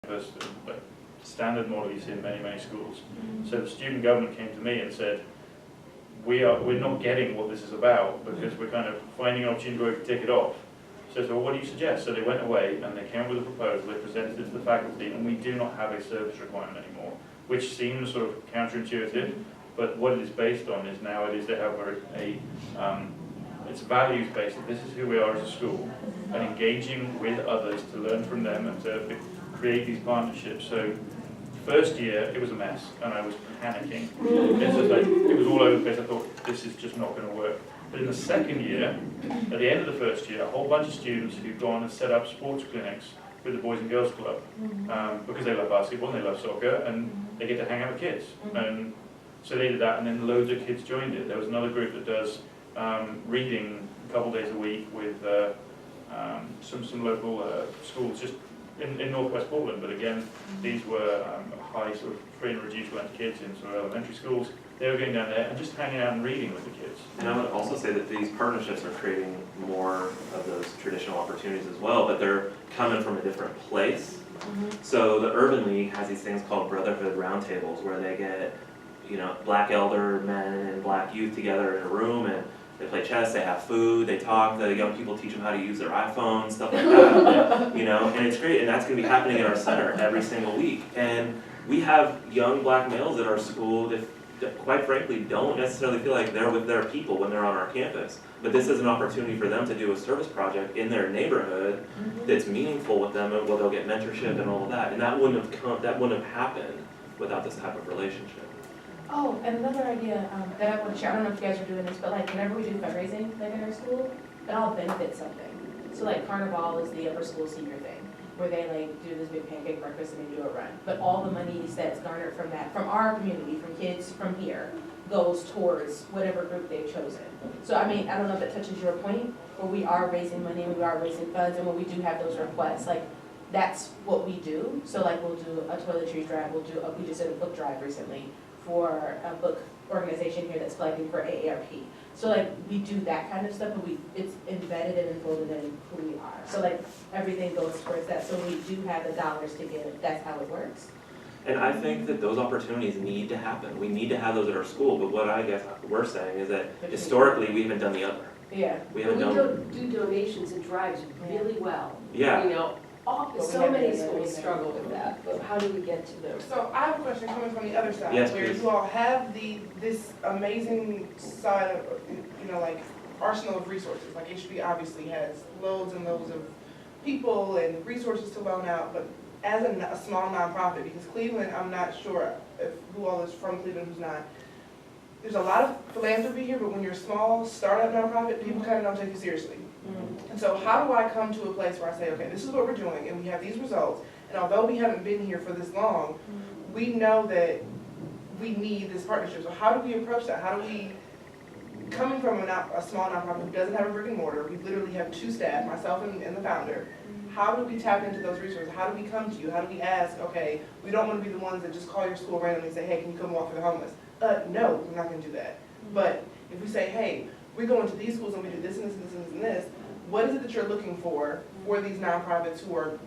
campus, like standard model you see in many schools. So the student government came to me and said, we're not getting what this is about because we're kind of finding an opportunity where we can tick it off. So I said, well, what do you suggest? So they went away and they came up with a proposal, they presented it to the faculty, and we do not have a service requirement anymore, which seems sort of counterintuitive, but what it is based on is nowadays they have it's values based. This is who we are as a school, and engaging with others to learn from them and to create these partnerships. So first year, it was a mess, and I was panicking. It's just like, it was all over the place. I thought, this is just not going to work. But in the second year, at the end of the first year, a whole bunch of students who've gone and set up sports clinics with the Boys and Girls Club, because they love basketball and they love soccer, and they get to hang out with kids. And so they did that, and then loads of kids joined it. There was another group that does reading a couple days a week with some local schools, just in northwest Portland, but again, these were high sort of free and reduced rent kids in sort of elementary schools. They were going down there and just hanging out and reading with the kids. And I would also say that these partnerships are creating more of those traditional opportunities as well, but they're coming from a different place. So the Urban League has these things called Brotherhood Roundtables, where they get, Black elder men and Black youth together in a room, and they play chess, they have food, they talk, the young people teach them how to use their iPhones, stuff like that, and it's great, and that's going to be happening in our center every single week. And we have young Black males at our school that quite frankly don't necessarily feel like they're with their people when they're on our campus. But this is an opportunity for them to do a service project in their neighborhood that's meaningful with them, and where they'll get mentorship and all of that. And that wouldn't have happened without this type of relationship. Oh, and another idea that I want to share, I don't know if you guys are doing this, but like whenever we do fundraising like in our school, it all benefits something. So like Carnival is the upper school senior thing, where they like do this big pancake breakfast and they do a run. But all the money that's garnered from that, from our community, from kids from here, goes towards whatever group they've chosen. So I mean, I don't know if that touches your point, where we are raising money and we are raising funds, and when we do have those requests, like that's what we do. So like we'll do a toiletries drive, we just did a book drive recently for a book organization here that's collecting for AARP. So like we do that kind of stuff, but it's embedded and enfolded in who we are. So like everything goes towards that. So we do have the dollars to give. That's how it works. And I think that those opportunities need to happen. We need to have those at our school, but what I guess we're saying is that historically we haven't done the other. Yeah. We haven't do donations and drives really well. Yeah. So many schools struggle with that, but how do we get to those? So I have a question coming from the other side, Yes, where please. you all have this amazing side of, like arsenal of resources. Like HB obviously has loads and loads of people and resources to loan out, but as a small nonprofit, because Cleveland, I'm not sure if who all is from Cleveland, who's not. There's a lot of philanthropy here, but when you're a small startup nonprofit, people kind of don't take you seriously. And so how do I come to a place where I say, okay, this is what we're doing, and we have these results, and although we haven't been here for this long, we know that we need this partnership. So how do we approach that? How do we, coming from a small nonprofit who doesn't have a brick and mortar, we literally have 2 staff, myself and the founder, how do we tap into those resources? How do we come to you? How do we ask, okay, we don't want to be the ones that just call your school randomly and say, hey, can you come walk for the homeless? No, we're not going to do that. But if we say, hey, we're going to these schools and we do this and this and this and this and this, what is it that you're looking for these nonprofits who are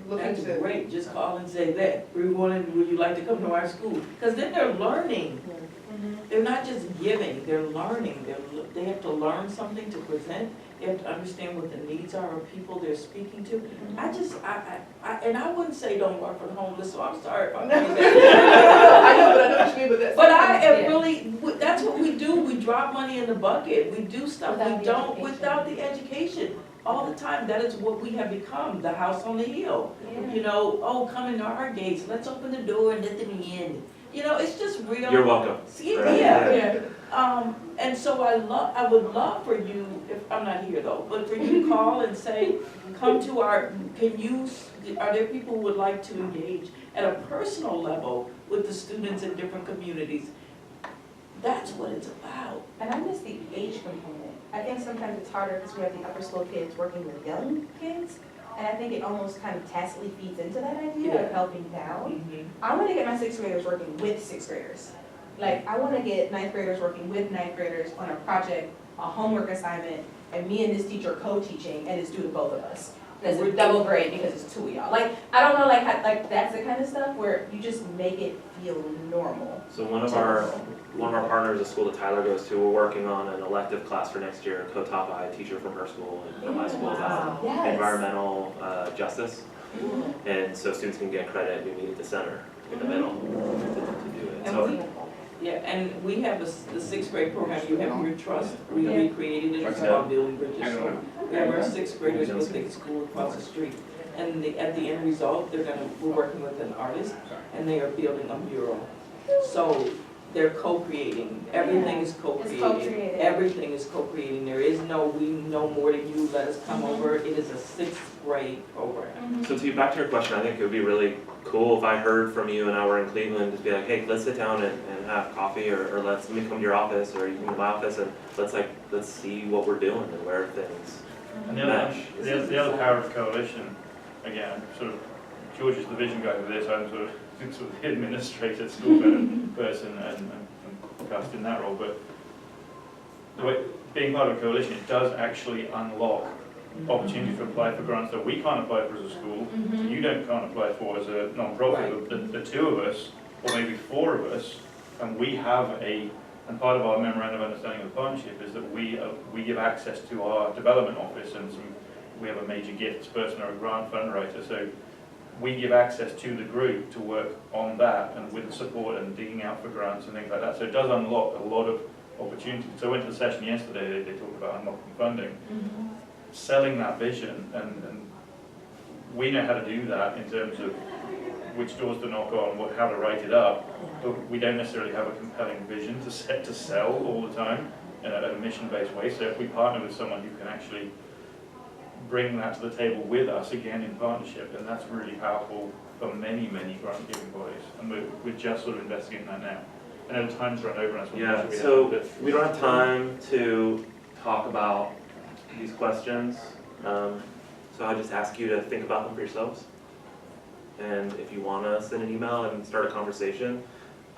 looking That's to? great, just call and say that. Would you like to come to our school? Because then they're learning. They're not just giving, they're learning. They have to learn something to present. They have to understand what the needs are of people they're speaking to. And I wouldn't say don't work for the homeless, so I'm sorry if I'm saying that. I know what you mean, but that's. But I am really, that's what we do. We drop money in the bucket. We do stuff Without we the don't, education. without the education. All the time, that is what we have become, the house on the hill. Come into our gates, let's open the door and let them in. It's just real. You're welcome. Yeah. And so I would love for you, if I'm not here though, but for you to call and say, come to are there people who would like to engage at a personal level with the students in different communities? That's what it's about. And I miss the age component. I think sometimes it's harder because we have the upper school kids working with young kids. And I think it almost kind of tacitly feeds into that idea of helping down. I want to get my 6th graders working with 6th graders. Like, I want to get 9th graders working with 9th graders on a project, a homework assignment, and me and this teacher co-teaching, and it's due to both of us. There's a double grade because it's two of y'all. Like, I don't know, like, like, that's the kind of stuff where you just make it feel normal. So one of our partners, a school that Tyler goes to, we're working on an elective class for next year, co-taught by a teacher from her school and from my school, Yes. environmental justice. And so students can get credit, we meet at the center in the middle to do it. And So yeah, and we have the sixth grade program, you have your trust, we recreated it, it's called Building Bridges. So we have our sixth graders with the school across the street. And at the end result, we're working with an artist, and they are building a mural. So they're co-creating, everything is co-creating. co-created. Everything is co-creating, there is no, we know more than you, let us come over, it is a sixth grade program. So back to your question, I think it would be really cool if I heard from you and I were in Cleveland, to be like, hey, let's sit down and have coffee, or let me come to your office, or you come to my office, and let's see what we're doing and where things And the match. the other power of coalition, again, sort of, George is the vision guy for this, I'm sort of the administrator, school person, and cast in that role, but the way, being part of a coalition, it does actually unlock opportunities to apply for grants that we can't apply for as a school, you can't apply for as a non-profit, but the two of us, or maybe four of us, and we have and part of our memorandum of understanding of the partnership is that we give access to our development office, and we have a major gifts person or a grant fundraiser, so we give access to the group to work on that and with support and digging out for grants and things like that. So it does unlock a lot of opportunities. So I went to the session yesterday, they talked about unlocking funding, selling that vision, and we know how to do that in terms of which doors to knock on, how to write it up, but we don't necessarily have a compelling vision to sell all the time in a mission-based way. So if we partner with someone who can actually bring that to the table with us, again in partnership, and that's really powerful for many, many grant-giving bodies, and we're just sort of investigating that now. I know time's run over us. Yeah, so we don't have time to talk about these questions, so I just ask you to think about them for yourselves. And if you want to send an email and start a conversation,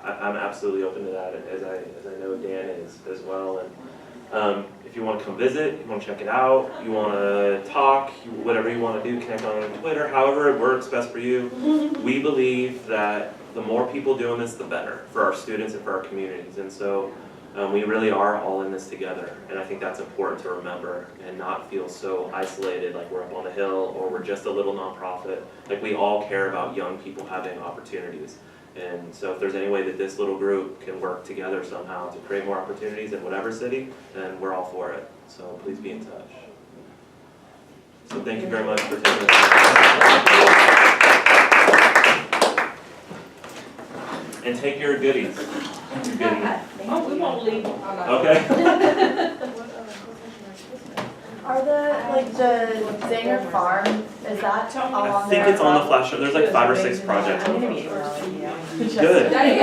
I'm absolutely open to that, as I know Dan is as well. And if you want to come visit, you want to check it out, you want to talk, whatever you want to do, connect on Twitter, however it works best for you. We believe that the more people doing this, the better for our students and for our communities. And so we really are all in this together. And I think that's important to remember and not feel so isolated, like we're up on a hill or we're just a little nonprofit. Like we all care about young people having opportunities. And so if there's any way that this little group can work together somehow to create more opportunities in whatever city, then we're all for it. So please be in touch. So thank you very much for taking the time. And take your goodies. Oh, we won't leave. Okay. Are the Zanger Farm, is that all I on think there? it's on the flash. There's like 5 or 6 projects. I'm gonna be early, yeah. Good. Thank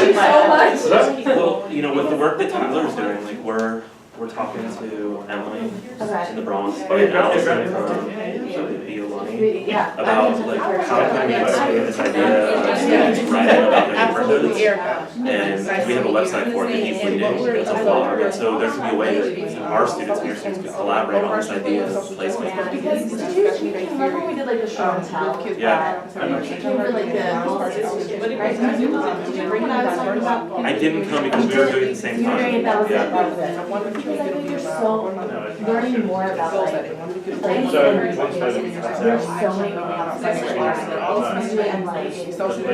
you so much. Well, you know, with the work that Tyler's doing, like we're talking to Emily in the Bronx and Allison from Iolani Yeah. about like how can we expand this idea of students writing about their neighborhoods. And we have a website for it that he's leading, it's a blog, and so there could be a way that our students and your students could collaborate on this idea of placement. Because did you remember when we did like the show and tell? Yeah. It came for like the, right? Did you bring what I was talking about? I didn't come because we were doing it at the same You were doing it, that was it, time. that was it. Because I think you're so, learning more about like there's so many and like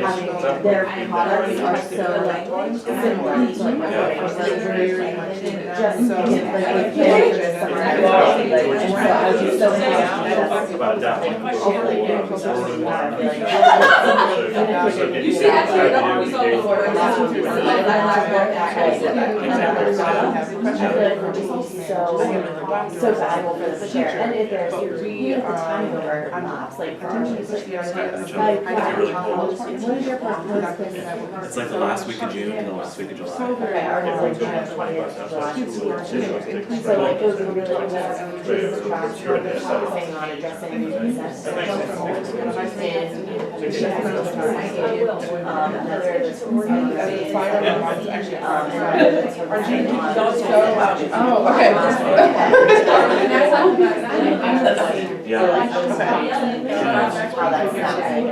having their products are so like similar to like my just get like and so I was just so You see, actually, the result of work, that's what you're saying. So valuable for the chair, and if there's even the timing of our maps, like for our It's like the last week of June and the last week of July. okay, ours is like June 20th, July. So like those are really the tracks we're focusing on addressing these Oh, okay. Yeah. So like, how that's happening.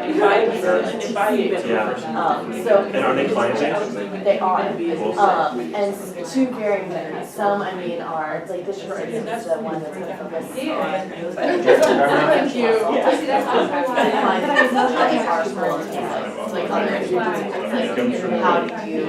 If I even. So. And are they client-based? They are, We'll see. and two varying degrees. Some, I mean, are, like this year, for instance, the one that's gonna focus on. Thank you. Like our school, like other, like, how do you